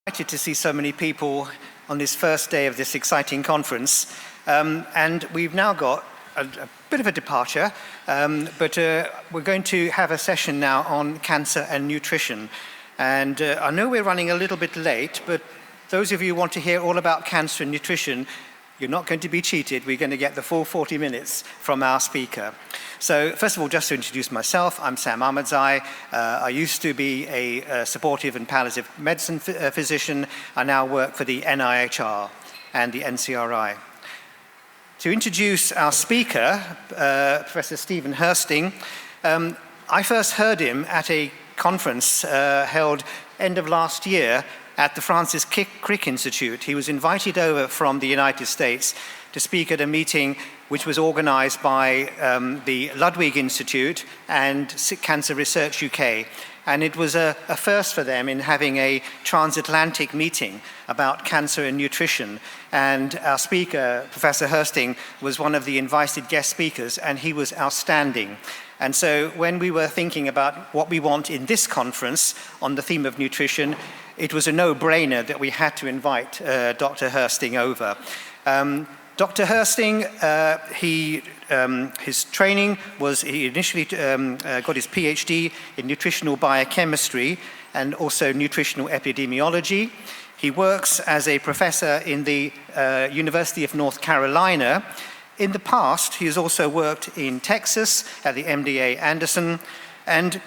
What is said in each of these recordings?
Delighted to see so many people on this first day of this exciting conference. And we've now got a bit of a departure, but we're going to have a session now on cancer and nutrition. And I know we're running a little bit late, but those of you who want to hear all about cancer and nutrition, you're not going to be cheated. We're going to get the full 40 minutes from our speaker. So first of all, just to introduce myself, I'm Sam Ahmadzai. I used to be a supportive and palliative medicine physician. I now work for the NIHR and the NCRI. To introduce our speaker, Professor Stephen Hursting, I first heard him at a conference held end of last year at the Francis Crick Institute. He was invited over from the United States to speak at a meeting which was organized by the Ludwig Institute and Cancer Research UK. And it was a first for them in having a transatlantic meeting about cancer and nutrition. And our speaker, Professor Hursting, was one of the invited guest speakers, and he was outstanding. And so when we were thinking about what we want in this conference on the theme of nutrition, it was a no-brainer that we had to invite Dr. Hursting over. Dr. Hursting, his training was, he initially got his PhD in nutritional biochemistry and also nutritional epidemiology. He works as a professor in the University of North Carolina. In the past, he has also worked in Texas at the MD Anderson, and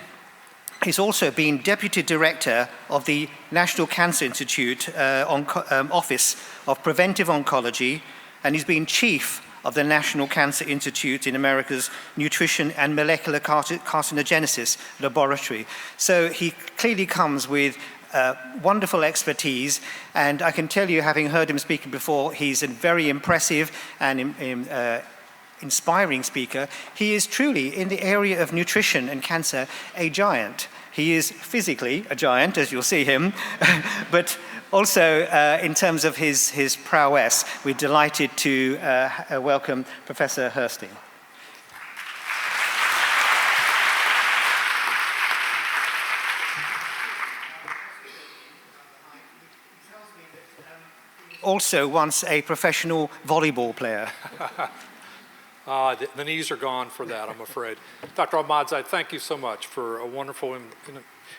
he's also been Deputy Director of the National Cancer Institute Office of Preventive Oncology, and he's been Chief of the National Cancer Institute in America's Nutrition and Molecular Carcinogenesis Laboratory. So he clearly comes with wonderful expertise, and I can tell you, having heard him speaking before, he's a very impressive and inspiring speaker. He is truly, in the area of nutrition and cancer, a giant. He is physically a giant, as you'll see him, but also in terms of his prowess, we're delighted to welcome Professor Hursting. Also once a professional volleyball player. The knees are gone for that, I'm afraid. Dr. Ahmadzai, thank you so much for a wonderful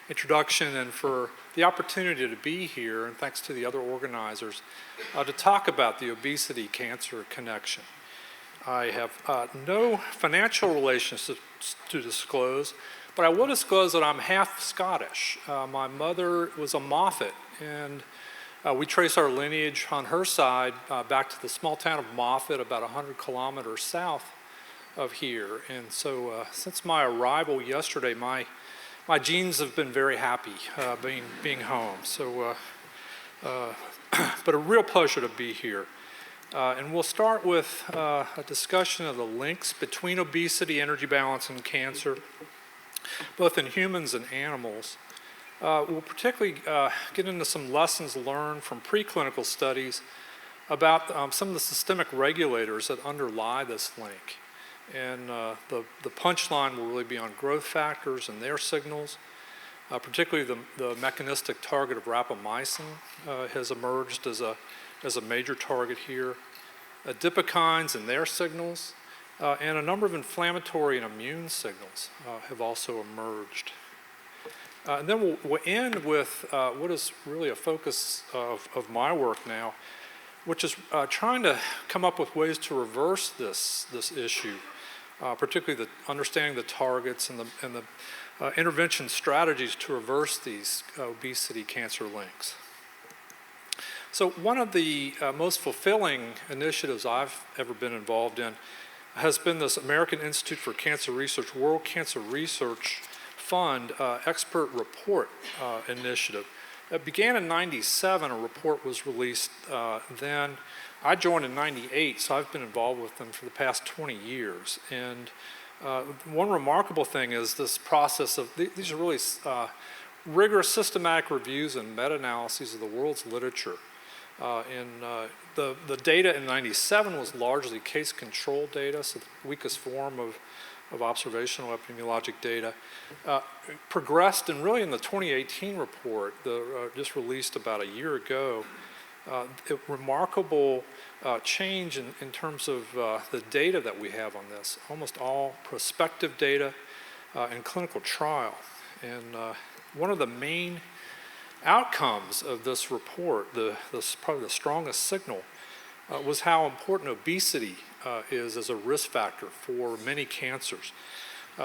introduction and for the opportunity to be here, and thanks to the other organizers, to talk about the obesity-cancer connection. I have no financial relations to disclose, but I will disclose that I'm half Scottish. My mother was a Moffat, and we trace our lineage on her side back to the small town of Moffat, about 100 kilometers south of here. And so since my arrival yesterday, my genes have been very happy being home. So, but a real pleasure to be here. And we'll start with a discussion of the links between obesity, energy balance, and cancer, both in humans and animals. We'll particularly get into some lessons learned from preclinical studies about some of the systemic regulators that underlie this link. And the punchline will really be on growth factors and their signals. Particularly the mechanistic target of rapamycin has emerged as a major target here. Adipokines and their signals, and a number of inflammatory and immune signals have also emerged. And then we'll end with what is really a focus of my work now, which is trying to come up with ways to reverse this issue, particularly understanding the targets and the intervention strategies to reverse these obesity-cancer links. So one of the most fulfilling initiatives I've ever been involved in has been this American Institute for Cancer Research, World Cancer Research Fund expert report initiative. It began in '97, a report was released then. I joined in '98, so I've been involved with them for the past 20 years. And one remarkable thing is this process of, these are really rigorous systematic reviews and meta-analyses of the world's literature. The data in '97 was largely case control data, so the weakest form of observational epidemiologic data, progressed, and really in the 2018 report, just released about a year ago, a remarkable change in terms of the data that we have on this, almost all prospective data and clinical trial. And one of the main outcomes of this report, probably the strongest signal, was how important obesity is as a risk factor for many cancers.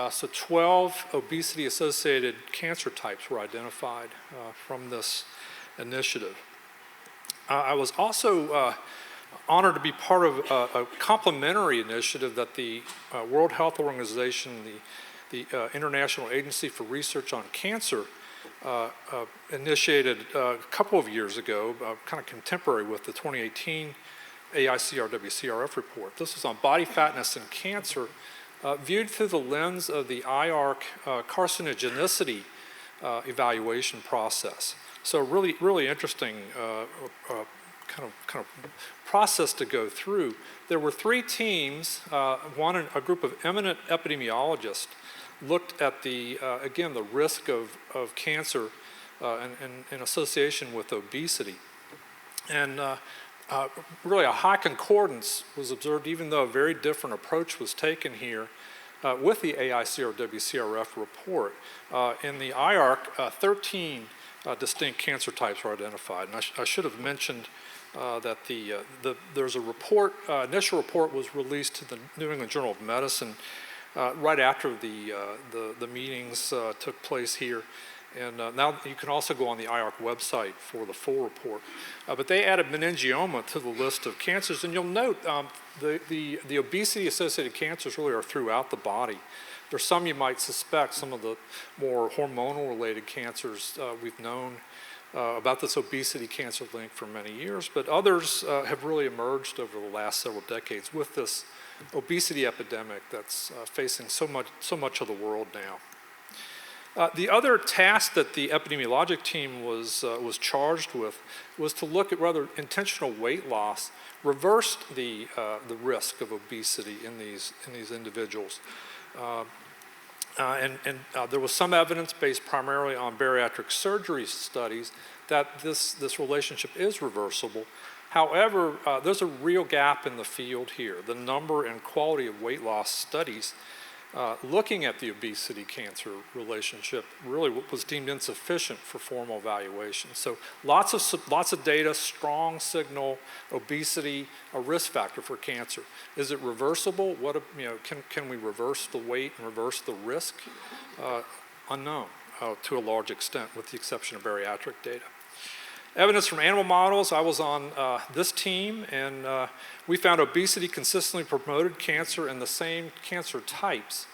So 12 obesity-associated cancer types were identified from this initiative. I was also honored to be part of a complementary initiative that the World Health Organization, the International Agency for Research on Cancer, initiated a couple of years ago, kind of contemporary with the 2018 AICR-WCRF report. This was on body fatness and cancer, viewed through the lens of the IARC carcinogenicity evaluation process. So really interesting kind of process to go through. There were 3 teams, a group of eminent epidemiologists looked at again, the risk of cancer in association with obesity. And really a high concordance was observed, even though a very different approach was taken here with the AICR-WCRF report. In the IARC, 13 distinct cancer types were identified. And I should have mentioned that there's a report, initial report was released to the New England Journal of Medicine right after the meetings took place here. And now you can also go on the IARC website for the full report. But they added meningioma to the list of cancers. And you'll note the obesity-associated cancers really are throughout the body. There's some you might suspect, some of the more hormonal-related cancers we've known about this obesity cancer link for many years, but others have really emerged over the last several decades with this obesity epidemic that's facing so much of the world now. The other task that the epidemiologic team was charged with was to look at whether intentional weight loss reversed the risk of obesity in these individuals. There was some evidence based primarily on bariatric surgery studies that this relationship is reversible. However, there's a real gap in the field here. The number and quality of weight loss studies looking at the obesity-cancer relationship really was deemed insufficient for formal evaluation. So lots of data, strong signal, obesity, a risk factor for cancer. Is it reversible? Can we reverse the weight and reverse the risk? Unknown to a large extent, with the exception of bariatric data. Evidence from animal models. I was on this team, and we found obesity consistently promoted cancer in the same cancer types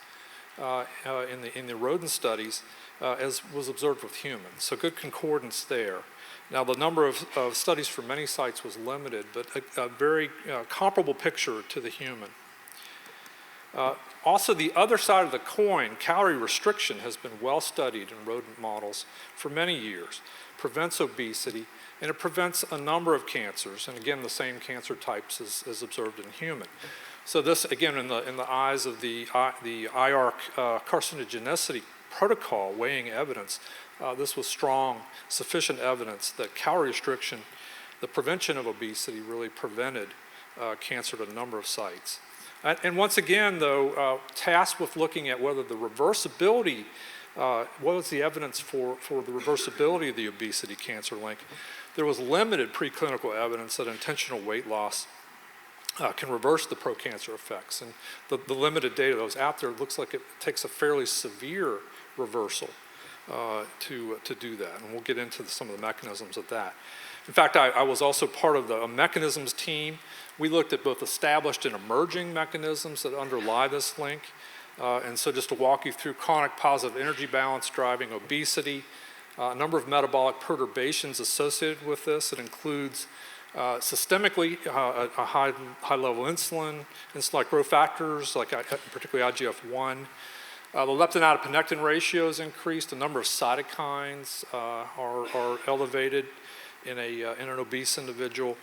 in the rodent studies as was observed with humans. So good concordance there. Now the number of studies for many sites was limited, but a very comparable picture to the human. Also, the other side of the coin, calorie restriction, has been well studied in rodent models for many years. Prevents obesity, and it prevents a number of cancers, and again, the same cancer types as observed in human. So this, again, in the eyes of the IARC carcinogenicity protocol weighing evidence, this was strong, sufficient evidence that calorie restriction, the prevention of obesity, really prevented cancer at a number of sites. And once again, though, tasked with looking at whether the reversibility, what was the evidence for the reversibility of the obesity cancer link, there was limited preclinical evidence that intentional weight loss can reverse the pro-cancer effects. And the limited data that was out there looks like it takes a fairly severe reversal to do that. And we'll get into some of the mechanisms of that. In fact, I was also part of a mechanisms team. We looked at both established and emerging mechanisms that underlie this link. And so just to walk you through chronic positive energy balance driving obesity, a number of metabolic perturbations associated with this. It includes systemically a high-level insulin-like growth factors, like particularly IGF-1. The leptin-adiponectin ratio is increased. A number of cytokines are elevated in an obese individual.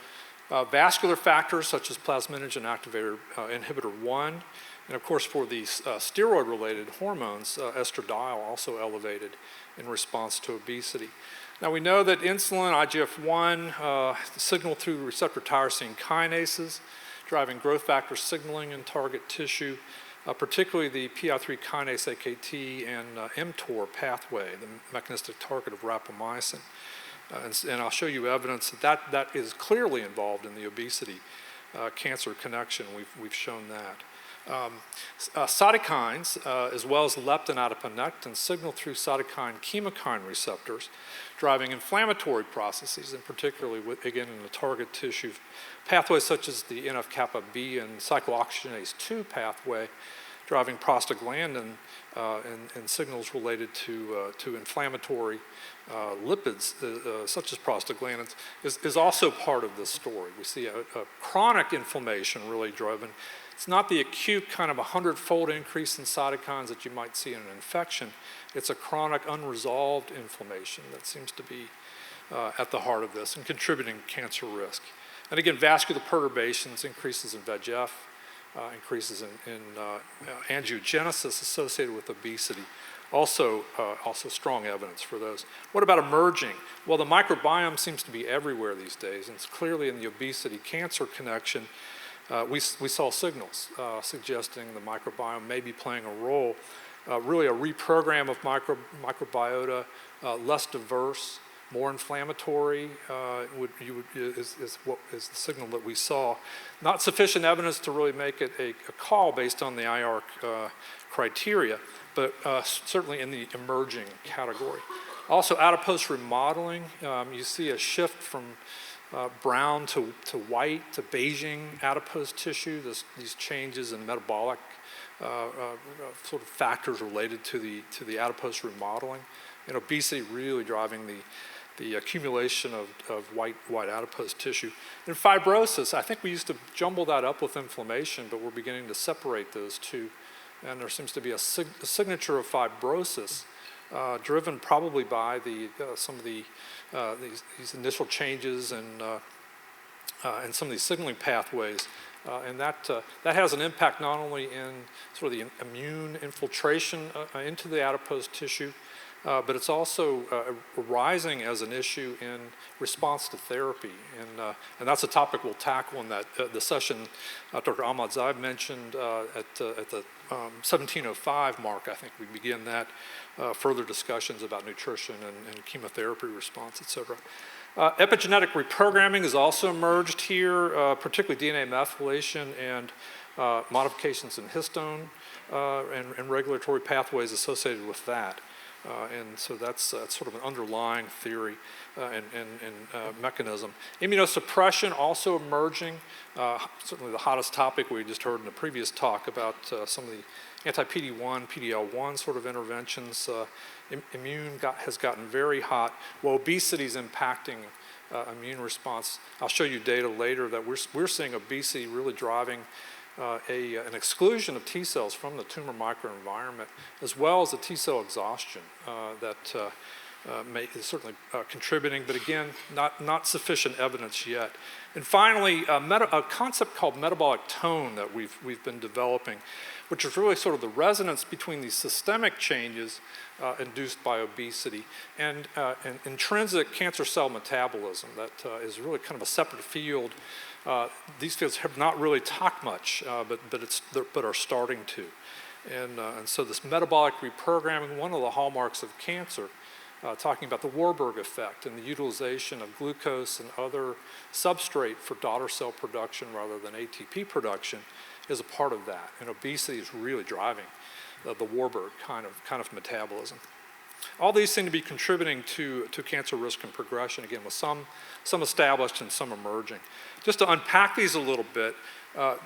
Vascular factors such as plasminogen activator inhibitor 1 And of course, for these steroid-related hormones, estradiol also elevated in response to obesity. Now we know that insulin, IGF-1, signal through receptor tyrosine kinases, driving growth factor signaling in target tissue, particularly the PI3 kinase AKT and mTOR pathway, the mechanistic target of rapamycin. And I'll show you evidence that is clearly involved in the obesity cancer connection. We've shown that. Cytokines, as well as leptin, adiponectin, signal through cytokine chemokine receptors, driving inflammatory processes, and particularly, again, in the target tissue. Pathways such as the NF-kappa B and cyclooxygenase 2 pathway, driving prostaglandin and signals related to inflammatory lipids, such as prostaglandins, is also part of this story. We see a chronic inflammation really driven. It's not the acute kind of 100-fold increase in cytokines that you might see in an infection. It's a chronic unresolved inflammation that seems to be at the heart of this and contributing to cancer risk. And again, vascular perturbations, increases in VEGF, increases in angiogenesis associated with obesity. Also strong evidence for those. What about emerging? Well, the microbiome seems to be everywhere these days, and it's clearly in the obesity-cancer connection. We saw signals suggesting the microbiome may be playing a role, really a reprogram of microbiota, less diverse, more inflammatory is the signal that we saw. Not sufficient evidence to really make it a call based on the IR criteria, but certainly in the emerging category. Also, adipose remodeling, you see a shift from brown to white to beiging adipose tissue, these changes in metabolic sort of factors related to the adipose remodeling, and obesity really driving the accumulation of white adipose tissue. And fibrosis, I think we used to jumble that up with inflammation, but we're beginning to separate those two. And there seems to be a signature of fibrosis driven probably by some of these initial changes and some of these signaling pathways. And that has an impact not only in sort of the immune infiltration into the adipose tissue, but it's also arising as an issue in response to therapy. And that's a topic we'll tackle in the session Dr. Ahmad Zaib mentioned at the 1705 mark. I think we begin that, further discussions about nutrition and chemotherapy response, et cetera. Epigenetic reprogramming has also emerged here, particularly DNA methylation and modifications in histone and regulatory pathways associated with that. And so that's sort of an underlying theory and mechanism. Immunosuppression also emerging, certainly the hottest topic we just heard in the previous talk about some of the anti-PD-1, PD-L1 sort of interventions. Immune has gotten very hot. Well, obesity is impacting immune response. I'll show you data later that we're seeing obesity really driving an exclusion of T cells from the tumor microenvironment, as well as the T cell exhaustion that is certainly contributing, but again, not sufficient evidence yet. And finally, a concept called metabolic tone that we've been developing, which is really sort of the resonance between these systemic changes induced by obesity and intrinsic cancer cell metabolism that is really kind of a separate field. These fields have not really talked much, but are starting to. And so this metabolic reprogramming, one of the hallmarks of cancer, talking about the Warburg effect and the utilization of glucose and other substrate for daughter cell production rather than ATP production, is a part of that. And obesity is really driving the Warburg kind of metabolism. All these seem to be contributing to cancer risk and progression, again, with some established and some emerging. Just to unpack these a little bit,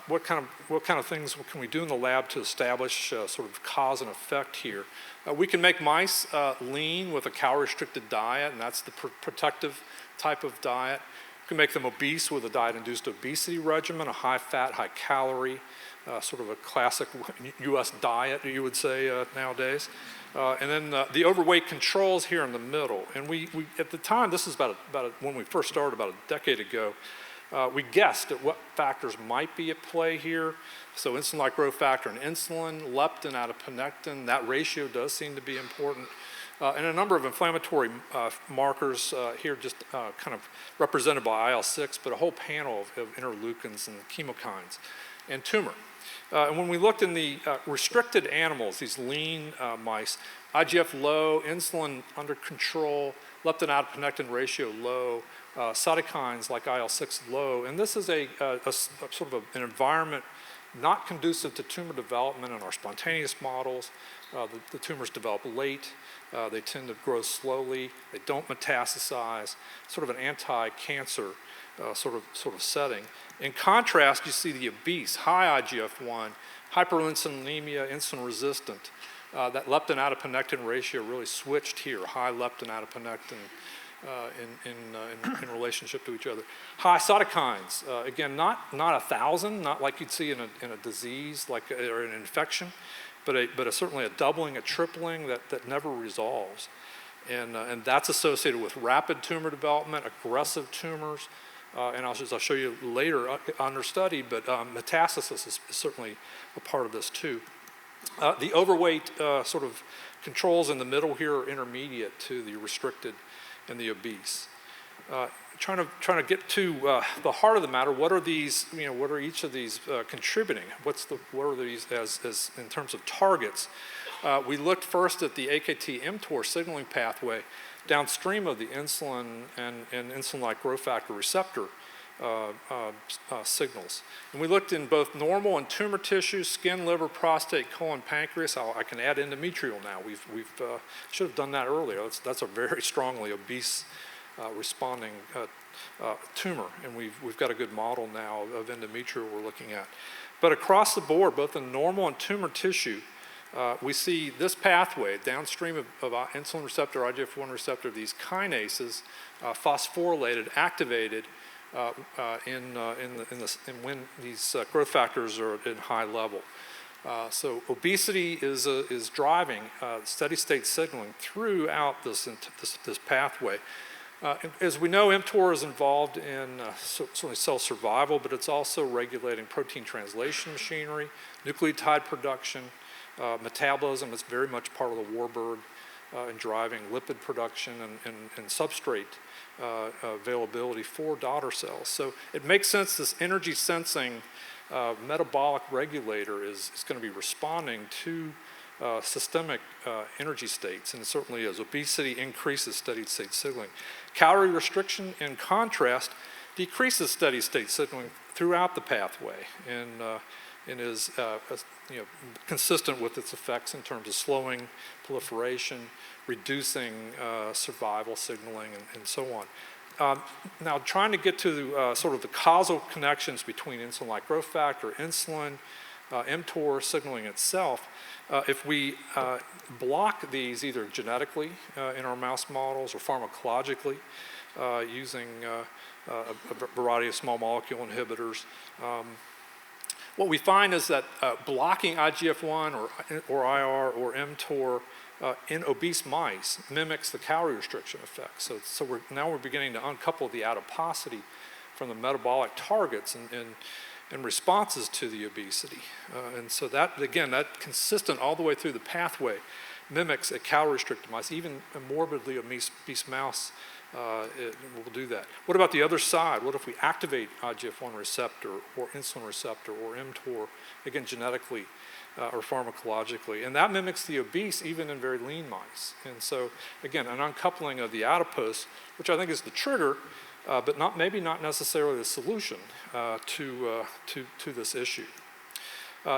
what kind of things can we do in the lab to establish sort of cause and effect here? We can make mice lean with a calorie-restricted diet, and that's the protective type of diet. We can make them obese with a diet-induced obesity regimen, a high-fat, high-calorie, sort of a classic U.S. diet, you would say nowadays. And then the overweight controls here in the middle. And we at the time, this is when we first started about a decade ago, We guessed at what factors might be at play here. So insulin-like growth factor and insulin, leptin, adiponectin, that ratio does seem to be important. And a number of inflammatory markers here just kind of represented by IL-6, but a whole panel of interleukins and chemokines, and tumor. And when we looked in the restricted animals, these lean mice, IGF low, insulin under control, leptin adiponectin ratio low, cytokines like IL-6 low, and this is a sort of an environment not conducive to tumor development in our spontaneous models. The tumors develop late, they tend to grow slowly, they don't metastasize, sort of an anti-cancer sort of setting. In contrast, you see the obese, high IGF-1, hyperinsulinemia, insulin resistant. That leptin adiponectin ratio really switched here, high leptin adiponectin in relationship to each other. High cytokines, again, not 1,000, not like you'd see in a disease or an infection, but certainly a doubling, a tripling that never resolves. And that's associated with rapid tumor development, aggressive tumors, and I'll show you later under study, but metastasis is certainly a part of this too. The overweight sort of controls in the middle here are intermediate to the restricted and the obese. Trying to get to the heart of the matter. What are these? What are each of these contributing? What are these as in terms of targets? We looked first at the AKT-mTOR signaling pathway downstream of the insulin and insulin-like growth factor receptor signals. And we looked in both normal and tumor tissues, skin, liver, prostate, colon, pancreas. I can add endometrial now. We should have done that earlier. That's a very strongly obese responding tumor, and we've got a good model now of endometrial we're looking at. But across the board, both in normal and tumor tissue, we see this pathway downstream of insulin receptor, IGF-1 receptor, these kinases, phosphorylated, activated when these growth factors are in high level. So obesity is driving steady state signaling throughout this pathway. As we know, mTOR is involved in certainly cell survival, but it's also regulating protein translation machinery, nucleotide production, metabolism. It's very much part of the warbird in driving lipid production and substrate availability for daughter cells. So it makes sense this energy sensing metabolic regulator is going to be responding to systemic energy states, and certainly as obesity increases steady state signaling. Calorie restriction, in contrast, decreases steady state signaling throughout the pathway and is consistent with its effects in terms of slowing proliferation, reducing survival signaling, and so on. Now, trying to get to sort of the causal connections between insulin-like growth factor, insulin, mTOR signaling itself, if we block these either genetically in our mouse models or pharmacologically using a variety of small molecule inhibitors, what we find is that blocking IGF-1 or IR or mTOR in obese mice mimics the calorie restriction effect. So now we're beginning to uncouple the adiposity from the metabolic targets and responses to the obesity. And so that, again, that consistent all the way through the pathway mimics a calorie-restricted mouse. Even a morbidly obese mouse will do that. What about the other side? What if we activate IGF-1 receptor or insulin receptor or mTOR, again, genetically or pharmacologically? And that mimics the obese even in very lean mice. And so, again, an uncoupling of the adipose, which I think is the trigger, but maybe not necessarily the solution to this issue.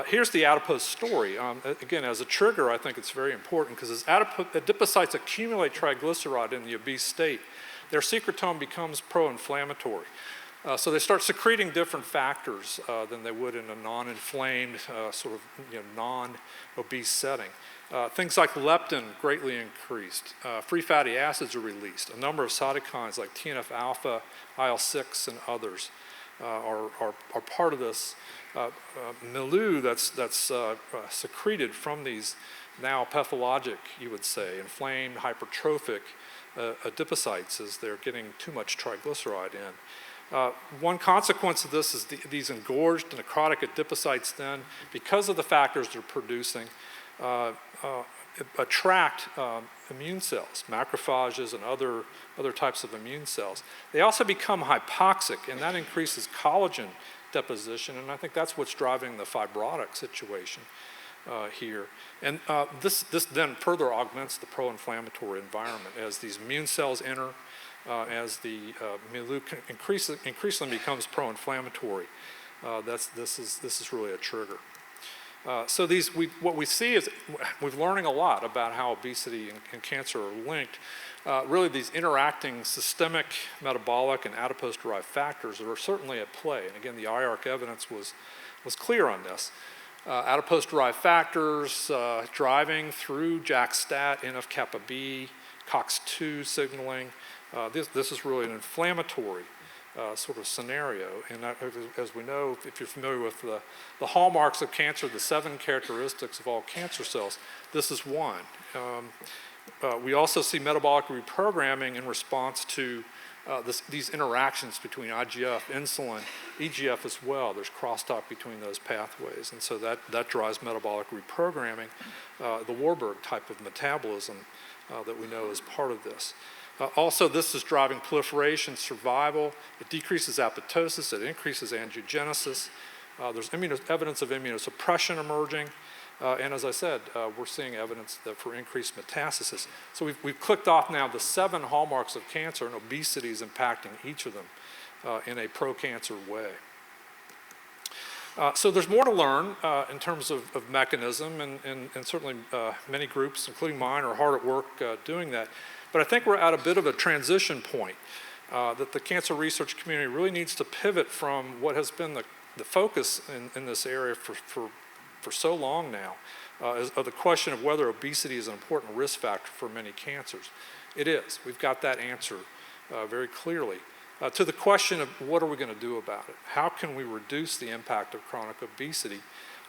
Here's the adipose story. Again, as a trigger, I think it's very important because as adipocytes accumulate triglyceride in the obese state, their secretome becomes pro-inflammatory. So they start secreting different factors than they would in a non-inflamed, sort of non-obese setting. Things like leptin greatly increased. Free fatty acids are released. A number of cytokines like TNF-alpha, IL-6, and others are part of this milieu that's secreted from these now pathologic, you would say, inflamed, hypertrophic adipocytes as they're getting too much triglyceride in. One consequence of this is these engorged necrotic adipocytes then, because of the factors they're producing, attract immune cells, macrophages and other types of immune cells. They also become hypoxic, and that increases collagen deposition, and I think that's what's driving the fibrotic situation here. And this then further augments the pro-inflammatory environment as these immune cells enter, as the milieu increasingly becomes pro-inflammatory. This is really a trigger. So what we see is we're learning a lot about how obesity and cancer are linked. Really, these interacting systemic, metabolic, and adipose-derived factors are certainly at play. And again, the IARC evidence was clear on this. Adipose-derived factors driving through JAK-STAT, NF-kappa B, COX-2 signaling. This is really an inflammatory sort of scenario. And as we know, if you're familiar with the hallmarks of cancer, the 7 characteristics of all cancer cells, this is one. We also see metabolic reprogramming in response to these interactions between IGF, insulin, EGF as well. There's crosstalk between those pathways, and so that drives metabolic reprogramming, the Warburg type of metabolism that we know is part of this. Also, this is driving proliferation, survival. It decreases apoptosis. It increases angiogenesis. There's evidence of immunosuppression emerging. And as I said, we're seeing evidence for increased metastasis. So we've clicked off now the 7 hallmarks of cancer, and obesity is impacting each of them in a pro-cancer way. So there's more to learn in terms of mechanism, and certainly many groups, including mine, are hard at work doing that. But I think we're at a bit of a transition point that the cancer research community really needs to pivot from what has been the focus in this area for so long now, of the question of whether obesity is an important risk factor for many cancers. It is. We've got that answer very clearly. To the question of what are we going to do about it? How can we reduce the impact of chronic obesity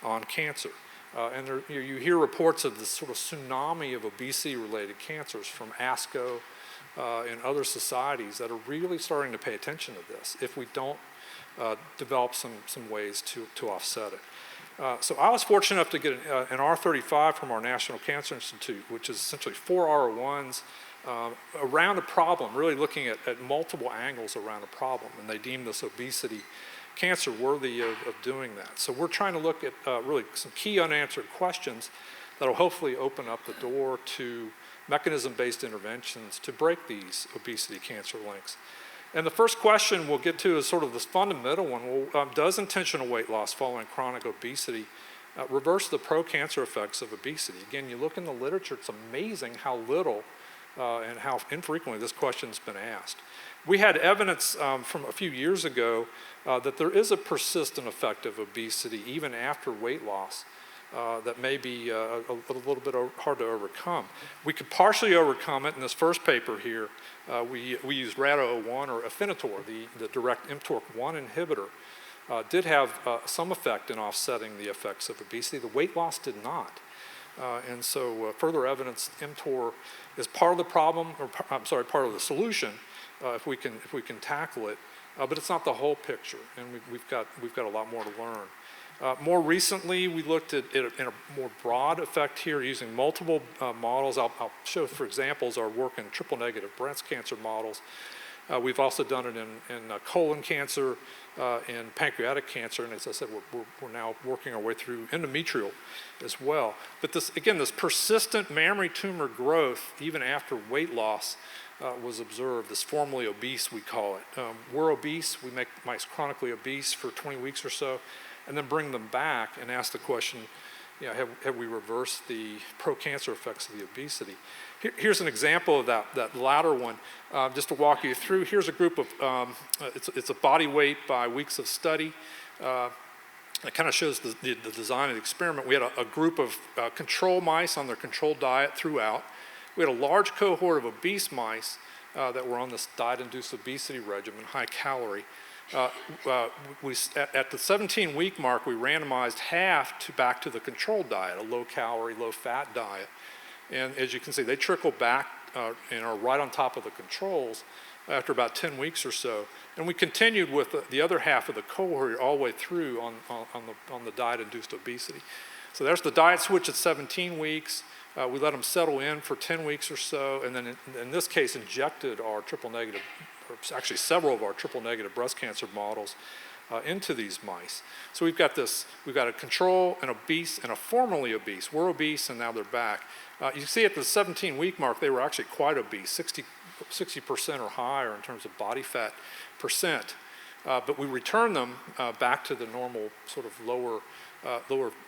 on cancer? And you hear reports of this sort of tsunami of obesity-related cancers from ASCO and other societies that are really starting to pay attention to this if we don't develop some ways to offset it. So I was fortunate enough to get an R35 from our National Cancer Institute, which is essentially 4 R01s around a problem, really looking at multiple angles around a problem, and they deemed this obesity cancer worthy of doing that. So we're trying to look at really some key unanswered questions that will hopefully open up the door to mechanism-based interventions to break these obesity cancer links. And the first question we'll get to is sort of this fundamental one. Well, does intentional weight loss following chronic obesity reverse the pro-cancer effects of obesity? Again, you look in the literature, it's amazing how little and how infrequently this question's been asked. We had evidence from a few years ago that there is a persistent effect of obesity even after weight loss that may be a little bit hard to overcome. We could partially overcome it in this first paper here. We used RADA01 or Afinitor, the direct mTORC1 inhibitor, did have some effect in offsetting the effects of obesity. The weight loss did not. And so further evidence mTOR is part of the problem, or I'm sorry, part of the solution if we can tackle it. But it's not the whole picture, and we've got a lot more to learn. More recently, we looked at it in a more broad effect here using multiple models. I'll show, for examples, our work in triple-negative breast cancer models. We've also done it in colon cancer and pancreatic cancer, and as I said, we're now working our way through endometrial as well. But this persistent mammary tumor growth, even after weight loss, was observed. This formerly obese, we call it. We're obese, we make mice chronically obese for 20 weeks or so, and then bring them back and ask the question, have we reversed the pro-cancer effects of the obesity? Here's an example of that latter one, just to walk you through. Here's a group of, it's a body weight by weeks of study. It kind of shows the design of the experiment. We had a group of control mice on their controlled diet throughout. We had a large cohort of obese mice that were on this diet-induced obesity regimen, high calorie. At the 17-week mark, we randomized half back to the controlled diet, a low-calorie, low-fat diet. And as you can see, they trickle back and are right on top of the controls after about 10 weeks or so. And we continued with the other half of the cohort all the way through on the diet-induced obesity. So there's the diet switch at 17 weeks. We let them settle in for 10 weeks or so, and then in this case injected our triple-negative, or actually several of our triple-negative breast cancer models into these mice. So we've got a control, an obese, and a formerly obese. We're obese, and now they're back. You see at the 17-week mark, they were actually quite obese, 60% or higher in terms of body fat percent. But we returned them back to the normal sort of lower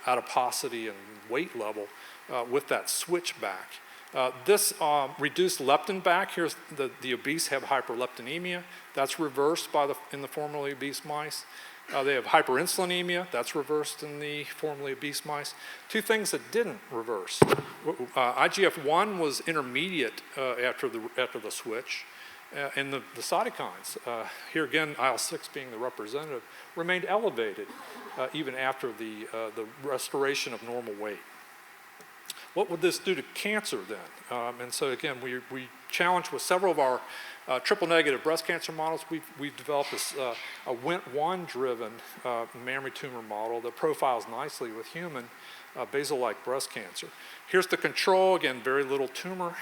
adiposity and weight level with that switch back. This reduced leptin back. Here's the obese have hyperleptinemia. That's reversed in the formerly obese mice. They have hyperinsulinemia. That's reversed in the formerly obese mice. Two things that didn't reverse. IGF-1 was intermediate after the switch. And the cytokines, here again, IL-6 being the representative, remained elevated even after the restoration of normal weight. What would this do to cancer then? And so again, we challenged with several of our triple-negative breast cancer models. We've developed this a Wnt1-driven mammary tumor model that profiles nicely with human basal-like breast cancer. Here's the control, again, very little tumor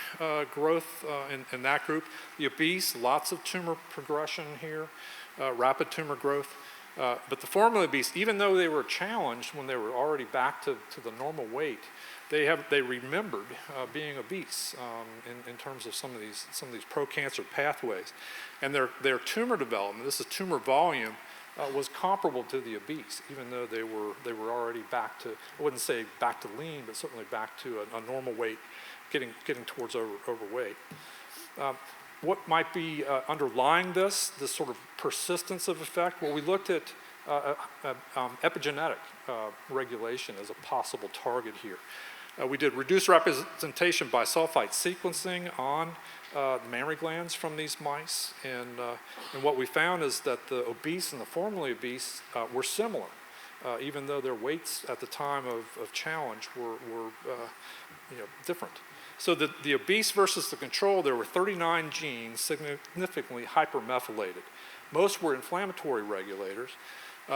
growth in that group. The obese, lots of tumor progression here, rapid tumor growth. But the formerly obese, even though they were challenged when they were already back to the normal weight, they remembered being obese in terms of some of these pro-cancer pathways. And their tumor development, this is tumor volume, was comparable to the obese, even though they were already back to, I wouldn't say back to lean, but certainly back to a normal weight, getting towards overweight. What might be underlying this sort of persistence of effect? Well, we looked at epigenetic regulation as a possible target here. We did reduced representation by sulfite sequencing on the mammary glands from these mice, and what we found is that the obese and the formerly obese were similar, even though their weights at the time of challenge were different. So the obese versus the control, there were 39 genes significantly hypermethylated. Most were inflammatory regulators.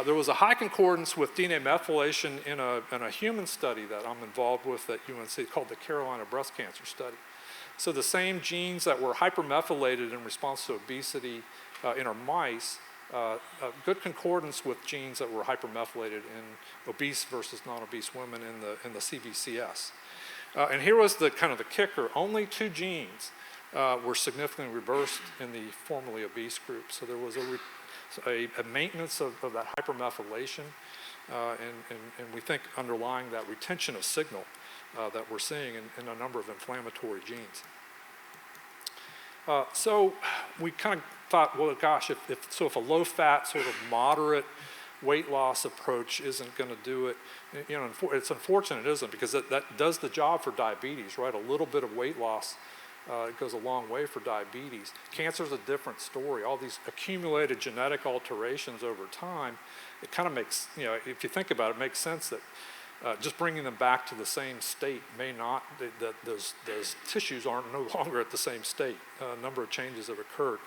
There was a high concordance with DNA methylation in a human study that I'm involved with at UNC called the Carolina Breast Cancer Study. So the same genes that were hypermethylated in response to obesity in our mice, good concordance with genes that were hypermethylated in obese versus non-obese women in the CBCS. And here was the kind of the kicker. Only 2 genes were significantly reversed in the formerly obese group. So there was a maintenance of that hypermethylation, and we think underlying that retention of signal that we're seeing in a number of inflammatory genes. So we kind of thought, well, gosh, if a low-fat, sort of moderate weight loss approach isn't going to do it, it's unfortunate it isn't, because that does the job for diabetes, right? A little bit of weight loss it goes a long way for diabetes. Cancer is a different story. All these accumulated genetic alterations over time, it kind of makes, if you think about it, it makes sense that just bringing them back to the same state may not, that those tissues aren't no longer at the same state. A number of changes have occurred.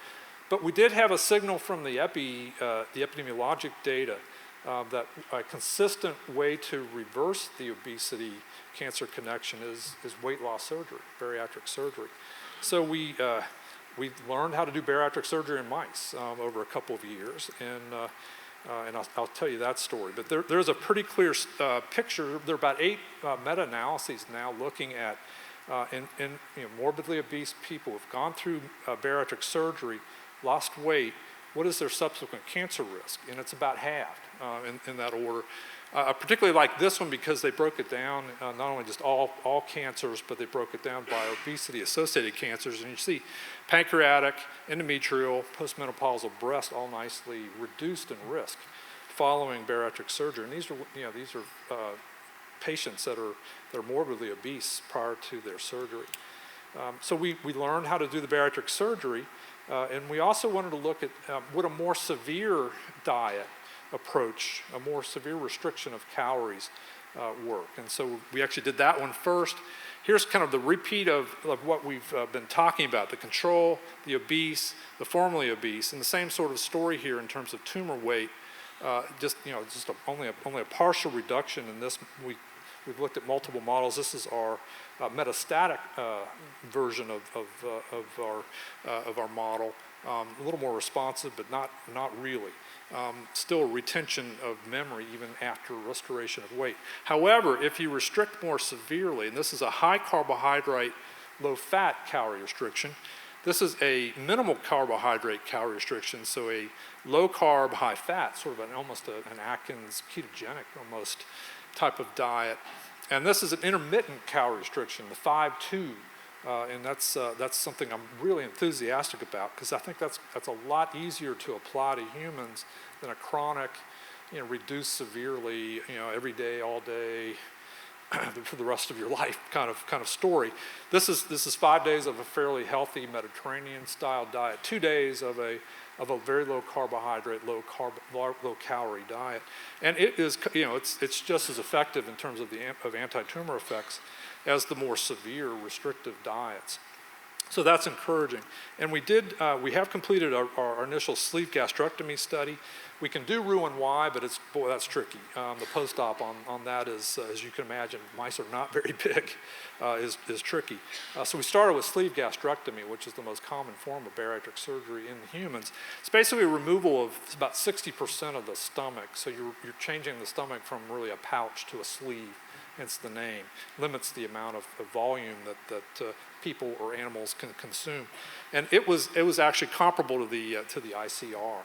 But we did have a signal from the epidemiologic data that a consistent way to reverse the obesity cancer connection is weight loss surgery, bariatric surgery. So we learned how to do bariatric surgery in mice over a couple of years, and I'll tell you that story. But there's a pretty clear picture. There are about 8 meta-analyses now looking at morbidly obese people who've gone through bariatric surgery, lost weight. What is their subsequent cancer risk? And it's about halved in that order. Particularly like this one, because they broke it down, not only just all cancers, but they broke it down by obesity-associated cancers. And you see pancreatic, endometrial, postmenopausal breast all nicely reduced in risk following bariatric surgery. And these are patients that are morbidly obese prior to their surgery. So we learned how to do the bariatric surgery, and we also wanted to look at would a more severe diet approach, a more severe restriction of calories, work. And so we actually did that one first. Here's kind of the repeat of what we've been talking about, the control, the obese, the formerly obese, and the same sort of story here in terms of tumor weight. Only a partial reduction in this. We've looked at multiple models. This is our metastatic version of our model. A little more responsive, but not really. Still retention of memory even after restoration of weight. However, if you restrict more severely, and this is a high carbohydrate, low fat calorie restriction, this is a minimal carbohydrate calorie restriction, so a low carb, high fat, sort of almost an Atkins ketogenic almost type of diet. And this is an intermittent calorie restriction, the 5-2. And that's something I'm really enthusiastic about, because I think that's a lot easier to apply to humans than a chronic, reduced severely, every day, all day, for the rest of your life kind of story. This is 5 days of a fairly healthy Mediterranean style diet, 2 days of a very low carbohydrate, low calorie diet, and it is it's just as effective in terms of anti-tumor effects as the more severe restrictive diets. So that's encouraging. And we have completed our initial sleeve gastrectomy study. We can do Roux-en-Y, but that's tricky. The post-op on that is, as you can imagine, mice are not very big, is tricky. So we started with sleeve gastrectomy, which is the most common form of bariatric surgery in humans. It's basically a removal of about 60% of the stomach. So you're changing the stomach from really a pouch to a sleeve. Hence the name, limits the amount of volume that people or animals can consume, and it was actually comparable to the ICR.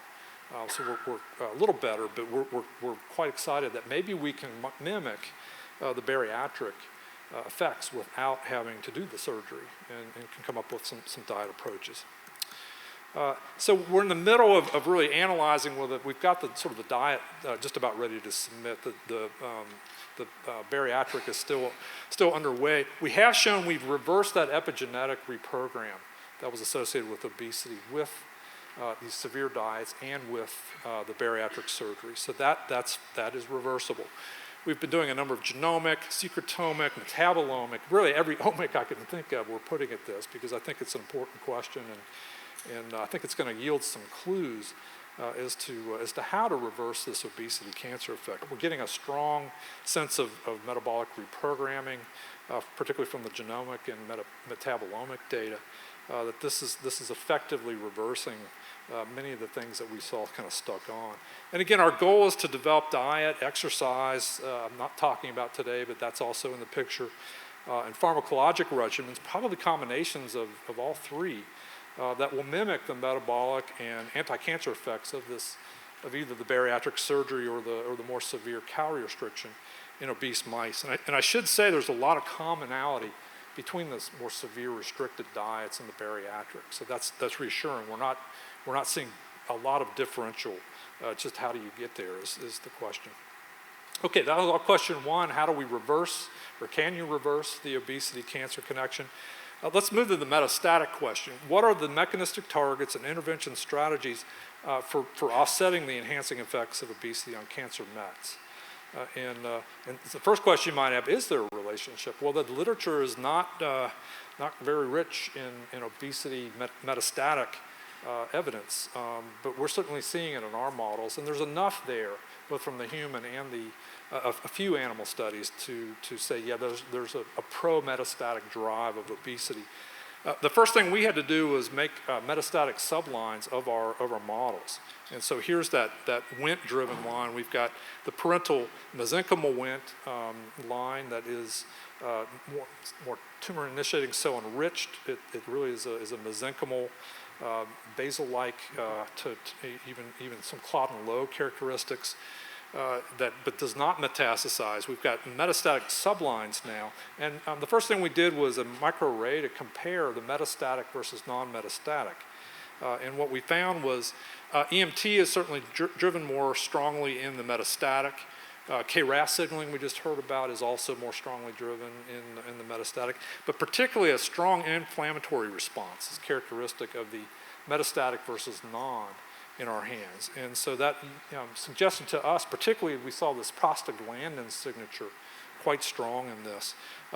So we're a little better, but we're quite excited that maybe we can mimic the bariatric effects without having to do the surgery, and can come up with some diet approaches. So we're in the middle of really analyzing whether we've got the diet just about ready to submit. The bariatric is still underway. We have shown we've reversed that epigenetic reprogram that was associated with obesity with these severe diets and with the bariatric surgery. So that is reversible. We've been doing a number of genomic, secretomic, metabolomic, really every omic I can think of we're putting at this, because I think it's an important question, and I think it's going to yield some clues as to how to reverse this obesity cancer effect. We're getting a strong sense of metabolic reprogramming, particularly from the genomic and metabolomic data, that this is effectively reversing many of the things that we saw kind of stuck on. And again, our goal is to develop diet, exercise, I'm not talking about today, but that's also in the picture, and pharmacologic regimens, probably combinations of all three, that will mimic the metabolic and anti-cancer effects of either the bariatric surgery or the more severe calorie restriction in obese mice. And I should say there's a lot of commonality between the more severe restricted diets and the bariatric. So that's reassuring. We're not seeing a lot of differential. Just how do you get there is the question. Okay, that was our question one. How do we reverse, or can you reverse the obesity-cancer connection? Let's move to the metastatic question. What are the mechanistic targets and intervention strategies for offsetting the enhancing effects of obesity on cancer mets? And the first question you might have, is there a relationship? Well, the literature is not very rich in obesity metastatic evidence, but we're certainly seeing it in our models, and there's enough there, both from the human and a few animal studies to say, yeah, there's a pro-metastatic drive of obesity. The first thing we had to do was make metastatic sublines of our models. And so here's that Wnt-driven line. We've got the parental mesenchymal Wnt line that is more tumor-initiating cell enriched. It really is a mesenchymal, basal-like to even some Claudin low characteristics. But does not metastasize. We've got metastatic sublines now. And the first thing we did was a microarray to compare the metastatic versus non-metastatic. And what we found was EMT is certainly driven more strongly in the metastatic. KRAS signaling we just heard about is also more strongly driven in the metastatic. But particularly a strong inflammatory response is characteristic of the metastatic versus non in our hands. And so that suggested to us, particularly we saw this prostaglandin signature quite strong in this,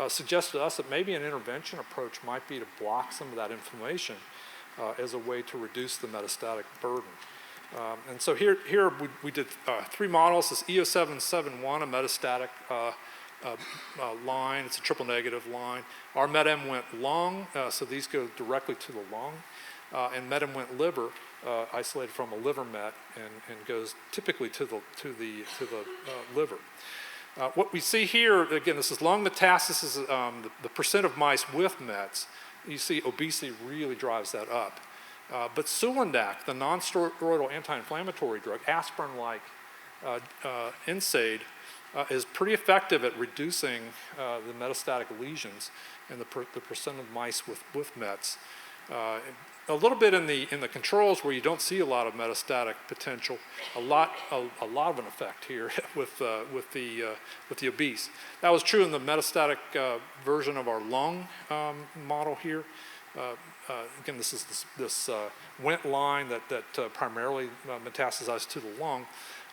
suggests to us that maybe an intervention approach might be to block some of that inflammation as a way to reduce the metastatic burden. And so here we did 3 models. This EO771, a metastatic line. It's a triple negative line. Our MET-M went lung, so these go directly to the lung. And MET-M went liver, isolated from a liver met, and goes typically to the liver. What we see here, again, this is lung metastasis, the percent of mice with METs. You see obesity really drives that up. But Sulindac, the non-steroidal anti-inflammatory drug, aspirin-like NSAID, is pretty effective at reducing the metastatic lesions and the percent of mice with METs. A little bit in the controls where you don't see a lot of metastatic potential, a lot of an effect here with the obese. That was true in the metastatic version of our lung model here. Again, this is this Wnt line that primarily metastasized to the lung.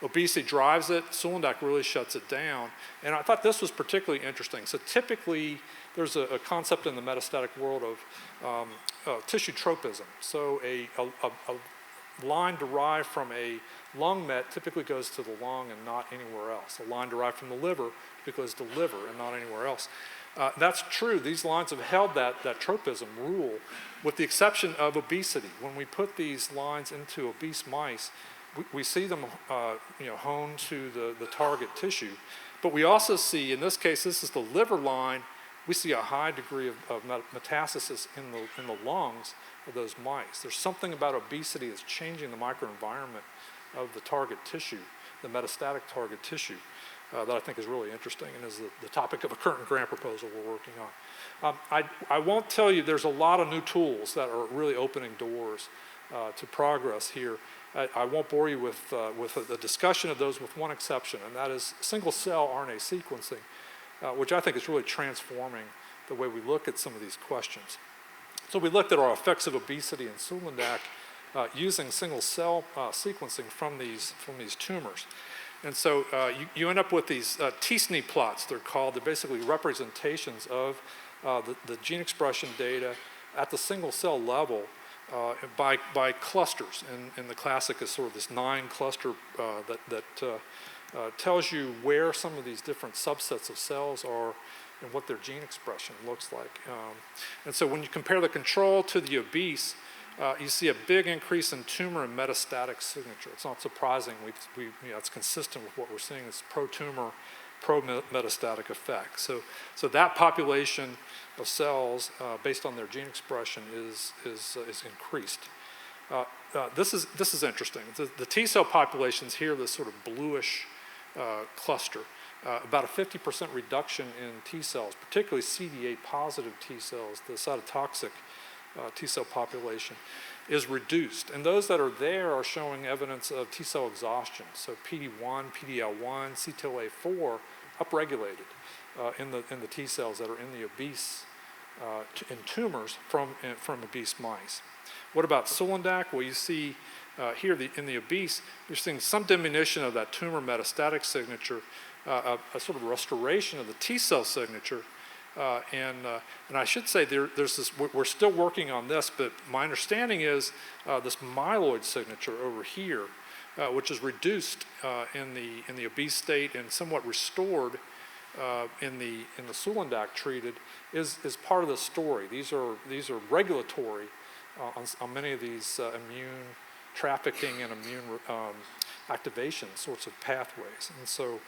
Obesity drives it. Sulindac really shuts it down. And I thought this was particularly interesting. So typically, there's a concept in the metastatic world of tissue tropism. So a line derived from a lung met typically goes to the lung and not anywhere else. A line derived from the liver typically goes to the liver and not anywhere else. That's true. These lines have held that tropism rule, with the exception of obesity. When we put these lines into obese mice, we see them honed to the target tissue. But we also see, in this case, this is the liver line, we see a high degree of metastasis in the lungs of those mice. There's something about obesity that's changing the microenvironment of the target tissue, the metastatic target tissue, that I think is really interesting and is the topic of a current grant proposal we're working on. I won't tell you, there's a lot of new tools that are really opening doors to progress here. I won't bore you with a discussion of those, with one exception, and that is single-cell RNA sequencing, which I think is really transforming the way we look at some of these questions. So we looked at our effects of obesity and Sulindac using single-cell sequencing from these tumors. And so you end up with these T-SNE plots, they're called. They're basically representations of the gene expression data at the single-cell level by clusters. And the classic is sort of this 9-cluster that tells you where some of these different subsets of cells are and what their gene expression looks like. And so when you compare the control to the obese, you see a big increase in tumor and metastatic signature. It's not surprising. It's consistent with what we're seeing, this pro-tumor, pro-metastatic effect. So that population of cells, based on their gene expression, is increased. This is interesting. The T cell populations here, this sort of bluish cluster, about a 50% reduction in T cells, particularly CD8 positive T cells, the cytotoxic T cell population, is reduced. And those that are there are showing evidence of T cell exhaustion. So PD-1, PD-L1, CTLA-4 upregulated in the T cells that are in the obese, in tumors from obese mice. What about Sulindac? Well, you see here in the obese, you're seeing some diminution of that tumor metastatic signature, a sort of restoration of the T cell signature. And I should say there's this, we're still working on this, but my understanding is this myeloid signature over here, which is reduced in the obese state and somewhat restored in the Sulindac treated, is part of the story. These are regulatory on many of these immune trafficking and immune activation sorts of pathways. And so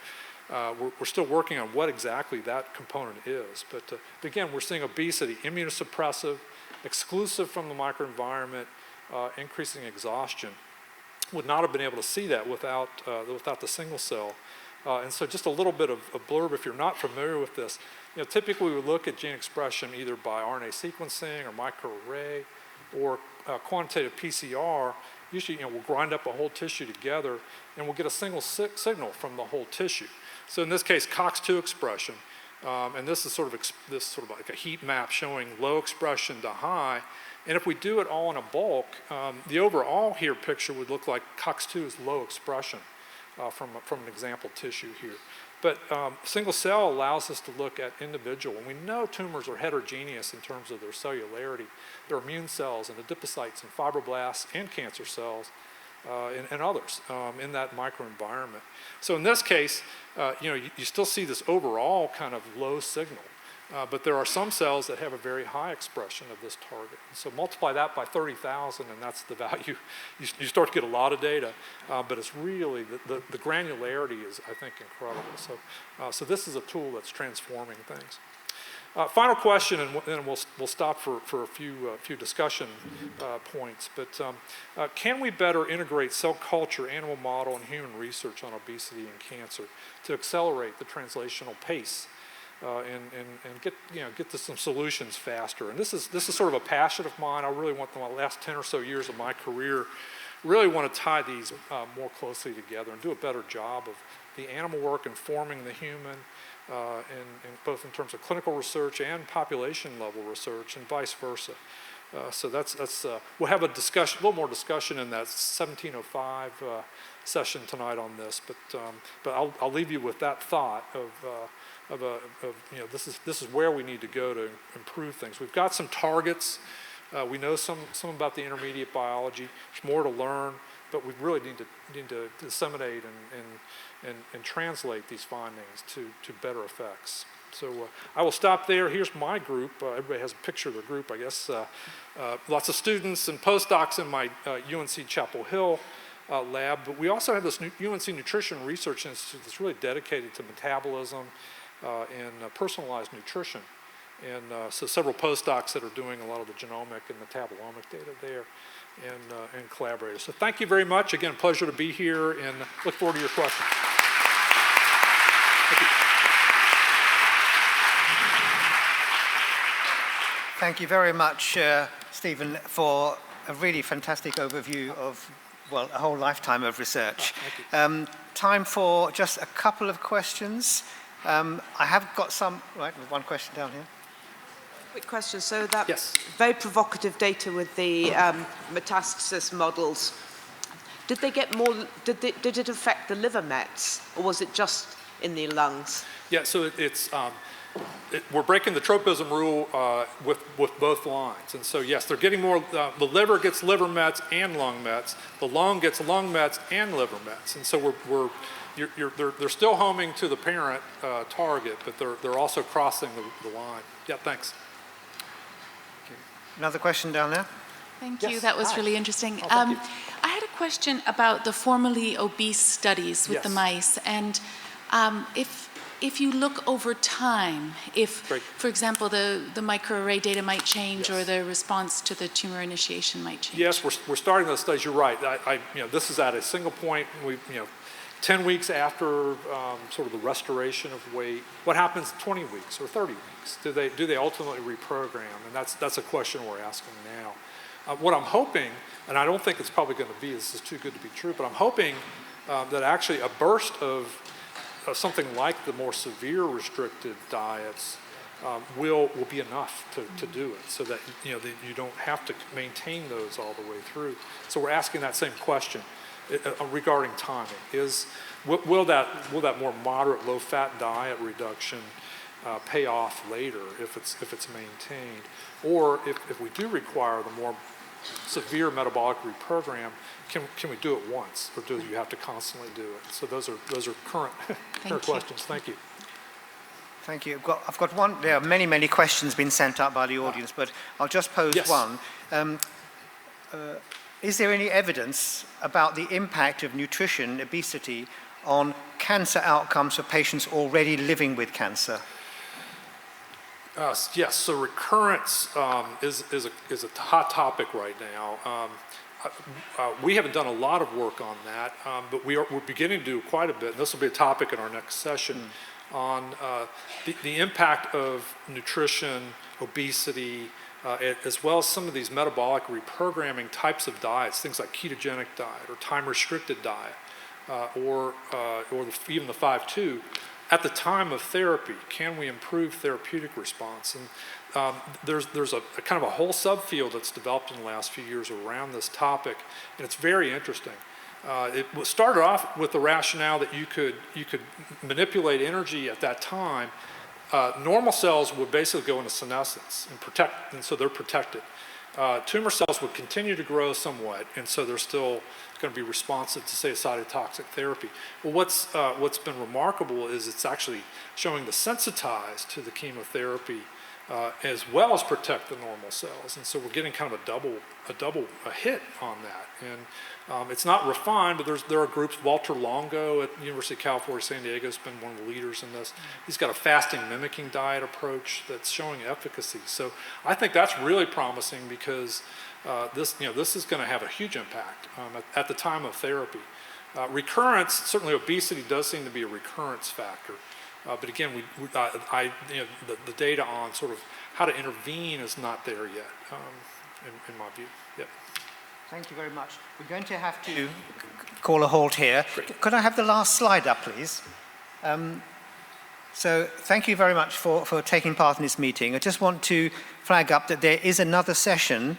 we're still working on what exactly that component is. But again, we're seeing obesity, immunosuppressive, exclusive from the microenvironment, increasing exhaustion. Would not have been able to see that without the single cell. And so just a little bit of a blurb, if you're not familiar with this, typically we look at gene expression either by RNA sequencing or microarray or quantitative PCR. Usually, we'll grind up a whole tissue together and we'll get a single signal from the whole tissue. So in this case, COX-2 expression, and this is sort of like a heat map showing low expression to high. And if we do it all in a bulk, the overall here picture would look like COX-2 is low expression from an example tissue here. But single cell allows us to look at individual, and we know tumors are heterogeneous in terms of their cellularity. There are immune cells and adipocytes and fibroblasts and cancer cells and others in that microenvironment. So in this case, you still see this overall kind of low signal, but there are some cells that have a very high expression of this target. So multiply that by 30,000, and that's the value. You start to get a lot of data, but it's really, the granularity is, I think, incredible. So this is a tool that's transforming things. Final question, and then we'll stop for a few discussion points. But can we better integrate cell culture, animal model, and human research on obesity and cancer to accelerate the translational pace and get to some solutions faster? And this is sort of a passion of mine. I really want the last 10 or so years of my career, really want to tie these more closely together and do a better job of the animal work informing the human. And both in terms of clinical research and population level research, and vice versa. So that's we'll have a discussion, a little more discussion in that 1705 session tonight on this. But I'll leave you with that thought of this is where we need to go to improve things. We've got some targets. We know some about the intermediate biology. There's more to learn, but we really need to disseminate and translate these findings to better effects. So I will stop there. Here's my group. Everybody has a picture of their group, I guess. Lots of students and postdocs in my UNC Chapel Hill lab, but we also have this UNC Nutrition Research Institute that's really dedicated to metabolism and personalized nutrition. And so several postdocs that are doing a lot of the genomic and metabolomic data there, and collaborators. So thank you very much. Again, pleasure to be here, and look forward to your questions. Thank you. Thank you very much, Stephen, for a really fantastic overview of, well, a whole lifetime of research. Time for just a couple of questions. I have got some, right, one question down here. Quick question. So that yes. Very provocative data with the metastasis models. Did they get more? Did it affect the liver mets, or was it just in the lungs? Yeah. So we're breaking the tropism rule with both lines, and so yes, they're getting more. The liver gets liver mets and lung mets. The lung gets lung mets and liver mets, and so they're still homing to the parent target, but they're also crossing the line. Yeah. Thanks. Another question down there. Thank yes. you. That was Hi. really interesting. Oh, thank you. I had a question about the formerly obese studies with yes. the mice, and if you look over time, if, Great. for example, the microarray data might change, yes. or the response to the tumor initiation might change. Yes, we're starting those studies. You're right. This is at a single point. 10 weeks after sort of the restoration of weight. What happens 20 weeks or 30 weeks? Do they ultimately reprogram? And that's a question we're asking now. What I'm hoping, and I don't think it's probably going to be, this is too good to be true, but I'm hoping that actually a burst of something like the more severe restricted diets will be enough to do it, so that that you don't have to maintain those all the way through. So we're asking that same question regarding timing. Will that more moderate low-fat diet reduction pay off later if it's maintained, or if we do require the more severe metabolic reprogram, can we do it once, or do you have to constantly do it? So those are current questions. Thank you. Thank you. I've got one. There are many questions been sent up by the audience, but I'll just pose yes. one. Is there any evidence about the impact of nutrition, obesity, on cancer outcomes for patients already living with cancer? Yes. So recurrence is a hot topic right now. We haven't done a lot of work on that, but we're beginning to do quite a bit. And this will be a topic in our next session on the impact of nutrition, obesity, as well as some of these metabolic reprogramming types of diets, things like ketogenic diet or time-restricted diet, or even the 5-2. At the time of therapy, can we improve therapeutic response? And there's a kind of a whole subfield that's developed in the last few years around this topic, and it's very interesting. started off with the rationale that you could manipulate energy at that time. Normal cells would basically go into senescence and so they're protected. Tumor cells would continue to grow somewhat, and so they're still going to be responsive to, say, cytotoxic therapy. Well, what's been remarkable is it's actually showing to sensitize to the chemotherapy as well as protect the normal cells, and so we're getting kind of a hit on that. And it's not refined, but there are groups. Walter Longo at the University of California, San Diego has been one of the leaders in this. He's got a fasting mimicking diet approach that's showing efficacy. So I think that's really promising because this is going to have a huge impact at the time of therapy. Recurrence, certainly obesity does seem to be a recurrence factor. But again, the data on sort of how to intervene is not there yet, in my view. Yep. Thank you very much. We're going to have to call a halt here. Great. Could I have the last slide up, please? So thank you very much for taking part in this meeting. I just want to flag up that there is another session.